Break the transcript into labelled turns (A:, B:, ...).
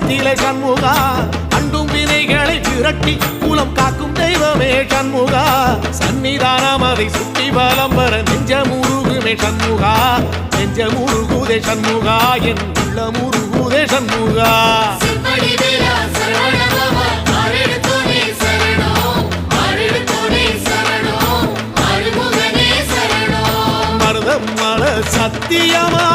A: குலத்திலே சண்முகா அண்டும் வினைகளை விரட்டி குலம் காக்கும் தெய்வமே சண்முகா சன்னிதானம் அதை சுற்றி பலம் வர நெஞ்சமுருகுமே சண்முகா நெஞ்சமுருகுதே சண்முகா என் உள்ளமுருகுதே சண்முகா மருதம் மல சத்தியமா